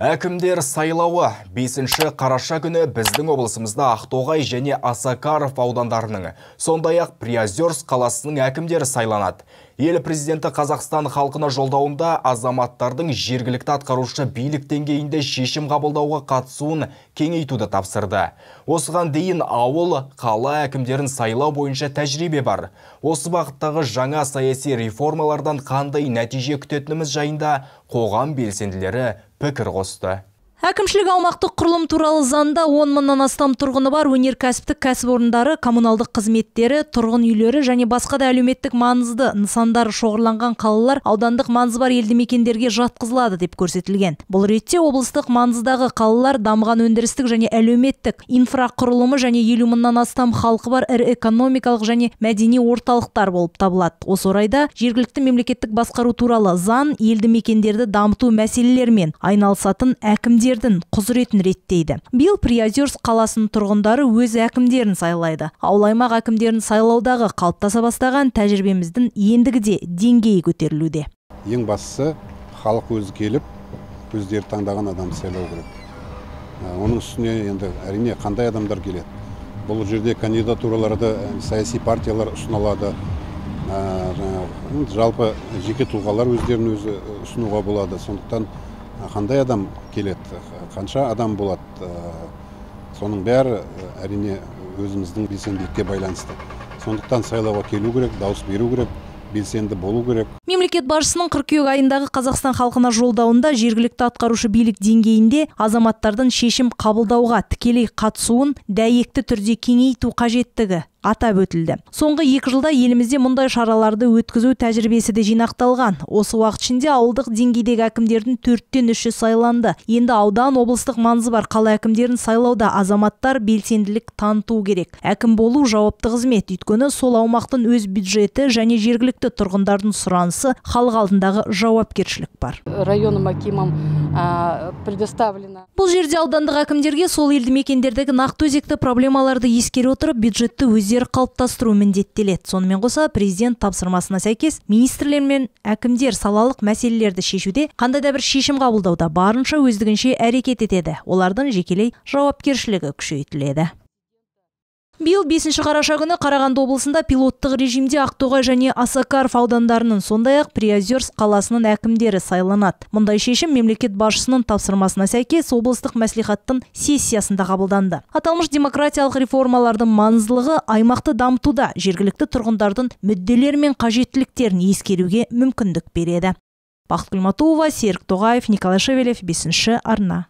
Әкімдер сайлауы 5 қараша күні біздің облысымызда Ақтоғай және Осакаров аудандарының, сондай-ақ Приозерск қаласының әкімдері сайланады. Ел президенті Қазақстан халқына жолдауында азаматтардың жергілікті атқарушы билік деңгейінде шешім қабылдауға қатысуын кеңейтуді тапсырды. Осыған дейін ауыл, қала әкімдерін сайлау бойынша тәжірибе бар. Осы бағыттағы жаңа саяси реформалардан қандай нәтиже күтетініміз жайында қоғам белсенділері пікір қосты. Әкімшілік аумақтық құрылым туралы заңда 10 мыңнан астам тұрғыны бар өнеркәсіптік кәсіпорындары, коммуналдық қызметтері, тұрғын үйлері және басқа да әлеуметтік маңызды нысандары шоғырланған қалалар аудандық маңызы бар елді мекендерге жатқызылады деп көрсетілген. Бұл ретте облыстық маңыздағы қалалар дамыған өндірістік және әлеуметтік инфрақұрылымы және 50 мыңнан астам халқы бар ірі экономикалық және мәдени орталықтар болып табылады. Осы орайда жергілікті мемлекеттік басқару туралы заң елді мекендерді дамыту мәселелерімен айналысатын әкімдер құзыретін реттейді. Биыл Приозерск қаласының тұрғындары өз әкімдерін сайлайды. Ауыл аймақ әкімдерін сайлаудағы қалыптаса бастаған тәжірибеміздің ендігіде деңгейі көтерілуде. Ең бастысы халық өзі келіп, өздері таңдаған адамды сайлау керек. Оның үстіне енді әрине қандай адамдар келеді. Бұл жерде кандидатураларды саяси партиялар ұсынылады. Жалпы жеке тұлғалар өздерін өзі ұсынуға болады. Сондықтан қандай адам келеді, қанша адам болады, соның бәрі әрине өзіміздің белсенділікке байланысты. Сондықтан сайлауға келу керек, дауыс беру керек, белсенді болу керек. Мемлекет басшысының қыркүйек айындағы Қазақстан халқына жолдауында жергілікті атқарушы билік деңгейінде азаматтардың шешім қабылдауға тікелей қатысуын дәйекті түрде кеңейту қажеттігі атап өтілді. Соңғы 2 жылда елімізде мұндай шараларды өткізу тәжірибесі де жинақталған. Осы уақыт ішінде ауылдық деңгейдегі әкімдердің 4-тен 3-і сайланды. Енді аудан, облыстық маңызы бар қала әкімдерін сайлауда азаматтар белсенділік таныту керек. Әкім болу жауапты қызмет, өйткені сол аумақтың өз бюджеті және жергілікті тұрғындардың сұранысы, халық алдындағы жауапкершілік бар. Районым акимам предоставлено. Бұл жерде аудандық әкімдерге сол елді мекендердегі нақты өзекті проблемаларды ескере отырып, бюджетті өздері қалыптастыру міндеттеледі. Сонымен қоса, президент тапсырмасына сәйкес министрлер мен әкімдер салалық мәселелерді шешуде қандай да бір шешім қабылдауда барынша өздігінше әрекет етеді. Олардың жекелей жауапкершілігі күшейтіледі. Биыл 5 қараша күні Қарағанды облысында пилоттық режимде Ақтоғай және Осакаров аудандарының, сондай-ақ Приозерск қаласының әкімдері сайланады. Мұндай шешім мемлекет басшысының тапсырмасына сәйкес облыстық мәслихаттың сессиясында қабылданды. Аталмыш демократиялық реформалардың маңыздылығы аймақты дамытуда жергілікті тұрғындардың мүдделері мен қажеттіліктерін ескеруге мүмкіндік береді. Бақыт Құлматова, Серік Тоғаев, Николай Шевелев, 5 арна.